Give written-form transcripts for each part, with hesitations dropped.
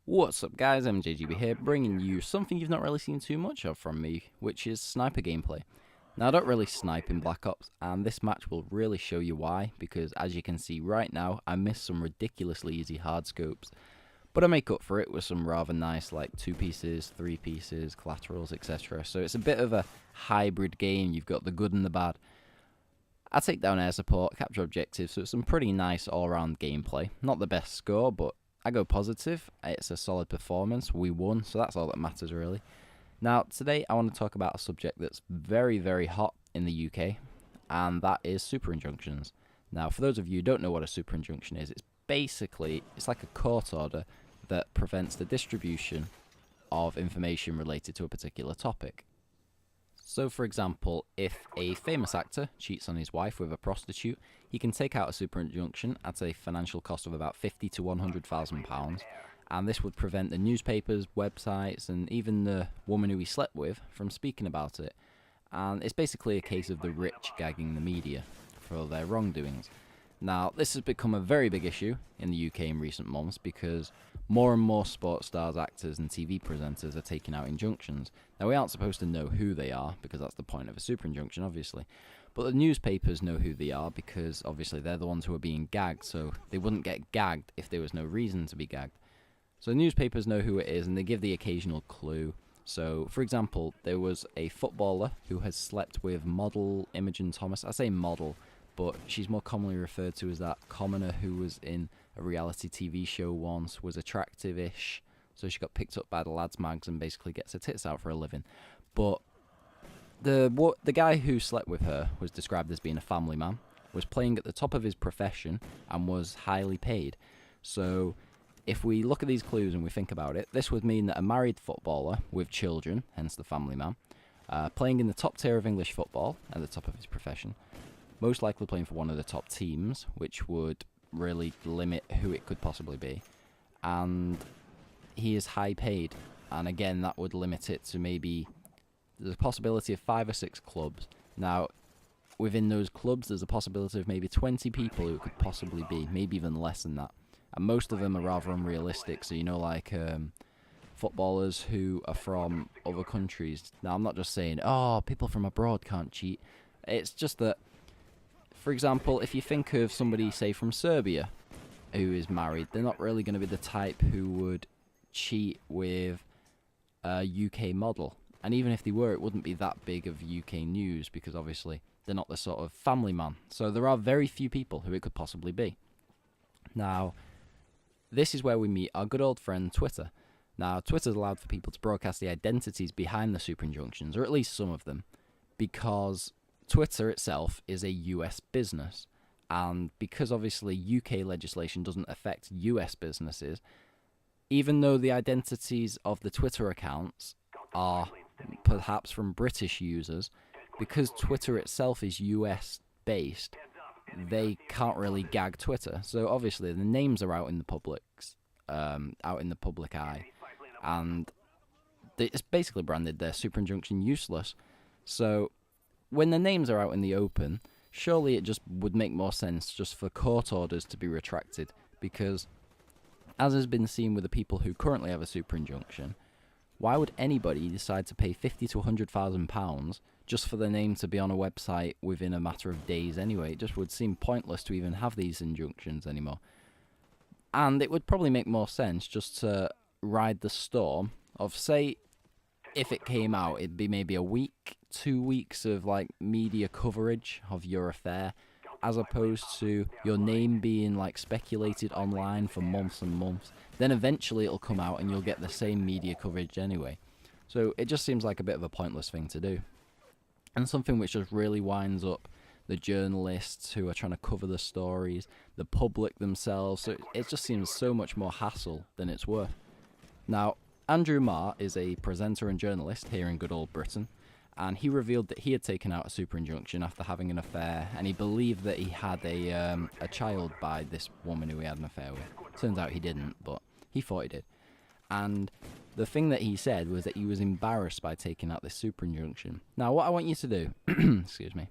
What's up guys, I'm JGB here, bringing you something you've not really seen too much of from me, which is sniper gameplay. Now I don't really snipe in Black Ops, and this match will really show you why, because as you can see right now, I missed some ridiculously easy hard scopes, but I make up for it with some rather nice like 2 pieces, 3 pieces, collaterals, etc. So it's a bit of a hybrid game. You've got the good and the bad. I take down air support, capture objectives, so it's some pretty nice all-round gameplay. Not the best score, but I go positive. It's a solid performance. We won, so that's all that matters really. Now, today I want to talk about a subject that's very, very hot in the UK, and that is super injunctions. Now, for those of you who don't know what a super injunction is, it's like a court order that prevents the distribution of information related to a particular topic. So, for example, if a famous actor cheats on his wife with a prostitute, he can take out a super injunction at a financial cost of about £50 to £100,000, and this would prevent the newspapers, websites, and even the woman who he slept with from speaking about it. And it's basically a case of the rich gagging the media for their wrongdoings. Now, this has become a very big issue in the UK in recent months because more and more sports stars, actors and TV presenters are taking out injunctions. Now, we aren't supposed to know who they are because that's the point of a super injunction, obviously. But the newspapers know who they are because obviously they're the ones who are being gagged, so they wouldn't get gagged if there was no reason to be gagged. So newspapers know who it is and they give the occasional clue. So, for example, there was a footballer who has slept with model Imogen Thomas. I say model, but she's more commonly referred to as that commoner who was in a reality TV show once, was attractive-ish, so she got picked up by the lads mags and basically gets her tits out for a living. But the guy who slept with her was described as being a family man, was playing at the top of his profession, and was highly paid. So if we look at these clues and we think about it, this would mean that a married footballer with children, hence the family man, playing in the top tier of English football at the top of his profession, most likely playing for one of the top teams, which would really limit who it could possibly be. And he is high paid, and again, that would limit it to maybe there's a possibility of 5 or 6 clubs. Now, within those clubs, there's a possibility of maybe 20 people who it could possibly be, maybe even less than that. And most of them are rather unrealistic, so like footballers who are from other countries. Now, I'm not just saying, oh, people from abroad can't cheat. It's just that, for example, if you think of somebody, say, from Serbia who is married, they're not really going to be the type who would cheat with a UK model. And even if they were, it wouldn't be that big of UK news because obviously they're not the sort of family man. So there are very few people who it could possibly be. Now, this is where we meet our good old friend Twitter. Now, Twitter's allowed for people to broadcast the identities behind the super injunctions, or at least some of them, because Twitter itself is a US business, and because obviously UK legislation doesn't affect US businesses, even though the identities of the Twitter accounts are perhaps from British users, because Twitter itself is US based, they can't really gag Twitter. So obviously the names are out in the public eye, and it's basically branded their super injunction useless. So when the names are out in the open, surely it just would make more sense just for court orders to be retracted, because as has been seen with the people who currently have a super injunction, why would anybody decide to pay £50 to £100,000 just for their name to be on a website within a matter of days anyway? It just would seem pointless to even have these injunctions anymore. And it would probably make more sense just to ride the storm of, say, if it came out, it'd be maybe a week, 2 weeks of like media coverage of your affair, as opposed to your name being like speculated online for months and months. Then eventually it'll come out and you'll get the same media coverage anyway. So it just seems like a bit of a pointless thing to do, and something which just really winds up the journalists who are trying to cover the stories, the public themselves. So it just seems so much more hassle than it's worth. Now, Andrew Marr is a presenter and journalist here in good old Britain, and he revealed that he had taken out a super injunction after having an affair, and he believed that he had a child by this woman who he had an affair with. Turns out he didn't, but he thought he did. And the thing that he said was that he was embarrassed by taking out this super injunction. Now, what I want you to do, excuse me,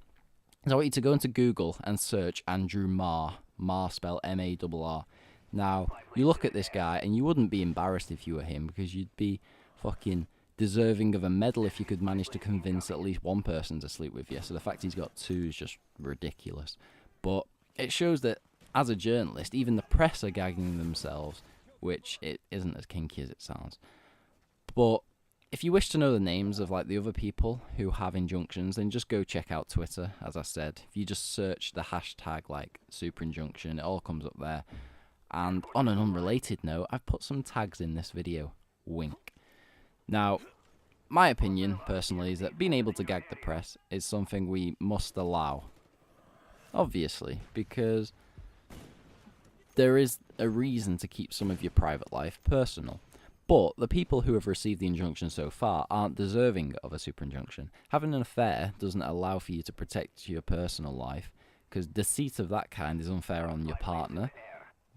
is I want you to go into Google and search Andrew Marr, Marr spelled M-A-R-R. Now, you look at this guy and you wouldn't be embarrassed if you were him, because you'd be fucking deserving of a medal if you could manage to convince at least one person to sleep with you. So the fact he's got two is just ridiculous. But it shows that as a journalist, even the press are gagging themselves, which it isn't as kinky as it sounds. But if you wish to know the names of like the other people who have injunctions, then just go check out Twitter. As I said, if you just search the hashtag like Super Injunction, it all comes up there. And on an unrelated note, I've put some tags in this video. Wink. Now, my opinion, personally, is that being able to gag the press is something we must allow. Obviously, because there is a reason to keep some of your private life personal. But the people who have received the injunction so far aren't deserving of a super injunction. Having an affair doesn't allow for you to protect your personal life, because deceit of that kind is unfair on your partner,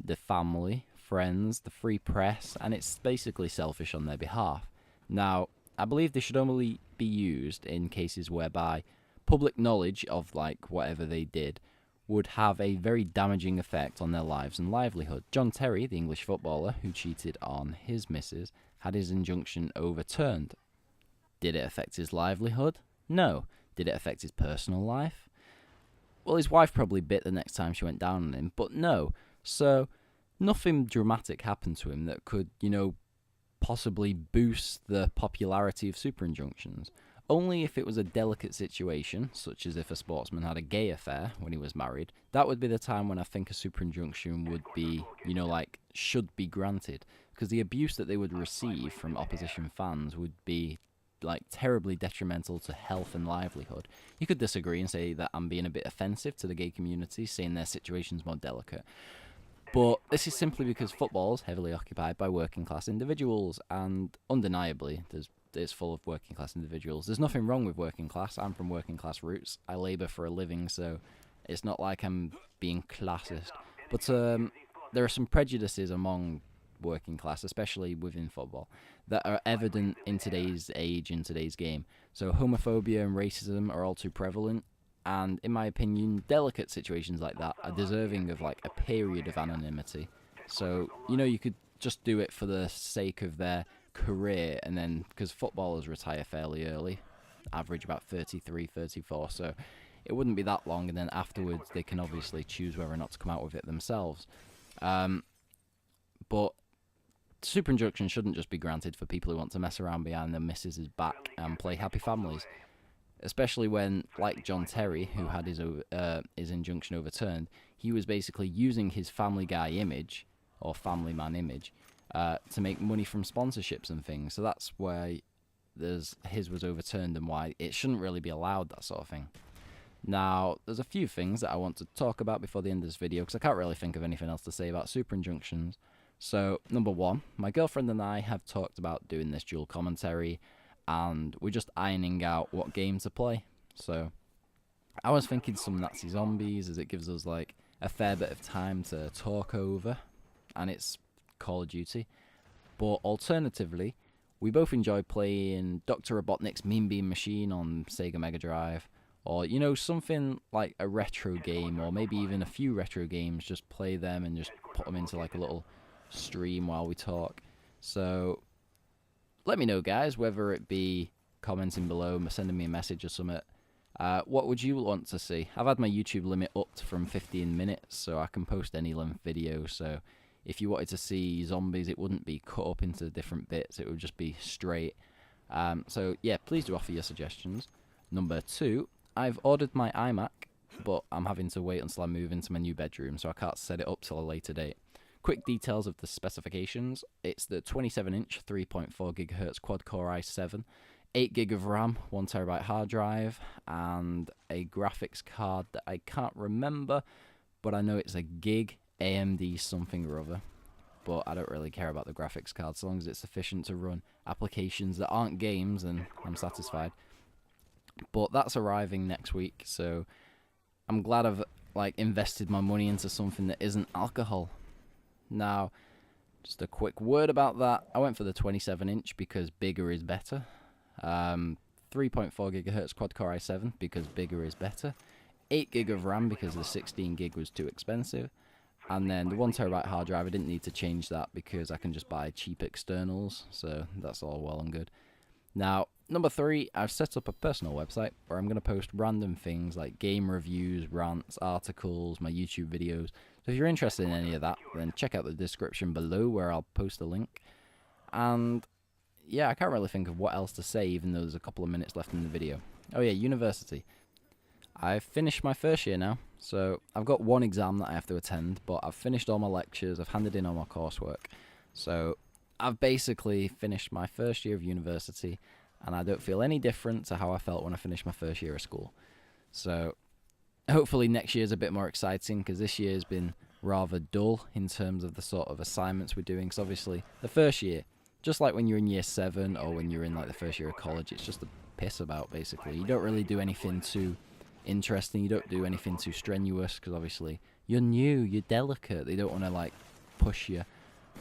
the family, friends, the free press, and it's basically selfish on their behalf. Now, I believe this should only be used in cases whereby public knowledge of like whatever they did would have a very damaging effect on their lives and livelihood. John Terry, the English footballer who cheated on his missus, had his injunction overturned. Did it affect his livelihood? No. Did it affect his personal life? Well, his wife probably bit the next time she went down on him, but no. So, nothing dramatic happened to him that could, possibly boost the popularity of super injunctions. Only if it was a delicate situation, such as if a sportsman had a gay affair when he was married, that would be the time when I think a super injunction would be, should be granted. Because the abuse that they would receive from opposition fans would be, terribly detrimental to health and livelihood. You could disagree and say that I'm being a bit offensive to the gay community, saying their situation's more delicate. But this is simply because football is heavily occupied by working class individuals, and undeniably, it's full of working class individuals. There's nothing wrong with working class. I'm from working class roots. I labour for a living, so it's not like I'm being classist. But there are some prejudices among working class, especially within football, that are evident in today's age, in today's game. So homophobia and racism are all too prevalent. And in my opinion, delicate situations like that are deserving of a period of anonymity. So, you could just do it for the sake of their career, and then, because footballers retire fairly early, average about 33, 34, so it wouldn't be that long, and then afterwards they can obviously choose whether or not to come out with it themselves. But super injunction shouldn't just be granted for people who want to mess around behind their missus' back and play happy families. Especially when, like John Terry, who had his injunction overturned, he was basically using his Family Guy image, or Family Man image, to make money from sponsorships and things. So that's why his was overturned and why it shouldn't really be allowed, that sort of thing. Now, there's a few things that I want to talk about before the end of this video, because I can't really think of anything else to say about super injunctions. So, number one, my girlfriend and I have talked about doing this dual commentary, and we're just ironing out what game to play. So I was thinking some Nazi zombies, as it gives us a fair bit of time to talk over, and it's Call of Duty. But alternatively, we both enjoy playing Dr. Robotnik's Mean Bean Machine on Sega Mega Drive, or something like a retro game, or maybe even a few retro games, just play them and just put them into a little stream while we talk. So let me know, guys, whether it be commenting below, sending me a message or something. What would you want to see? I've had my YouTube limit upped from 15 minutes, so I can post any length video. So if you wanted to see zombies, it wouldn't be cut up into different bits. It would just be straight. So yeah, please do offer your suggestions. Number two, I've ordered my iMac, but I'm having to wait until I move into my new bedroom, so I can't set it up till a later date. Quick details of the specifications. It's the 27-inch 3.4 GHz quad-core i7, 8 GB of RAM, 1 TB hard drive, and a graphics card that I can't remember, but I know it's a gig AMD something or other. But I don't really care about the graphics card, so long as it's sufficient to run applications that aren't games, and I'm satisfied. But that's arriving next week, so I'm glad I've invested my money into something that isn't alcohol. Now, just a quick word about that. I went for the 27-inch because bigger is better. 3.4 GHz quad-core i7 because bigger is better. 8 GB of RAM because the 16 GB was too expensive. And then the 1TB hard drive, I didn't need to change that because I can just buy cheap externals, so that's all well and good. Now, number 3, I've set up a personal website where I'm going to post random things like game reviews, rants, articles, my YouTube videos. So if you're interested in any of that, then check out the description below where I'll post a link. And yeah, I can't really think of what else to say, even though there's a couple of minutes left in the video. Oh yeah, university. I've finished my first year now, so I've got one exam that I have to attend, but I've finished all my lectures, I've handed in all my coursework. So I've basically finished my first year of university, and I don't feel any different to how I felt when I finished my first year of school. So hopefully next year's a bit more exciting, because this year's been rather dull in terms of the sort of assignments we're doing. Because obviously the first year, just like when you're in year 7 or when you're in like the first year of college, it's just a piss about basically. You don't really do anything too interesting, you don't do anything too strenuous, because obviously you're new, you're delicate, they don't want to like push you.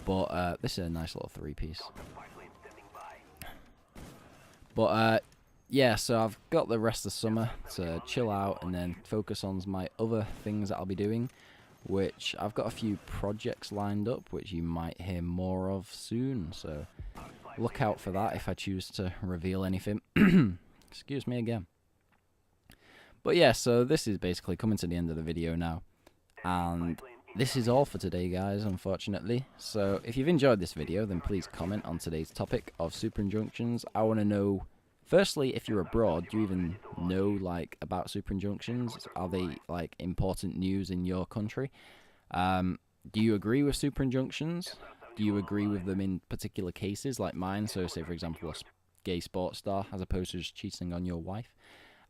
But this is a nice little 3-piece. But yeah, so I've got the rest of the summer to chill out and then focus on my other things that I'll be doing, which I've got a few projects lined up which you might hear more of soon, so look out for that if I choose to reveal anything. Excuse me again. But yeah, so this is basically coming to the end of the video now, and this is all for today, guys, unfortunately. So if you've enjoyed this video, then please comment on today's topic of Super Injunctions. I want to know, firstly, if you're abroad, do you even know about Super Injunctions? Are they like important news in your country? Do you agree with Super Injunctions? Do you agree with them in particular cases like mine? So say, for example, a gay sports star as opposed to just cheating on your wife.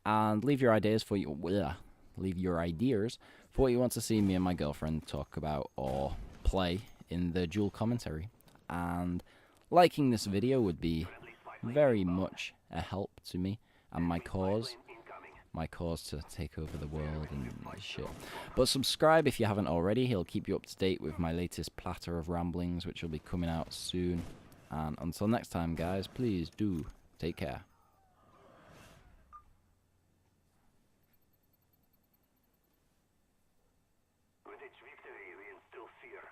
And leave your ideas for what you want to see me and my girlfriend talk about or play in the dual commentary. And liking this video would be very much a help to me and my cause to take over the world and shit. But subscribe if you haven't already. He'll keep you up to date with my latest platter of ramblings, which will be coming out soon. And until next time, guys, please do take care. With each victory, we instill fear.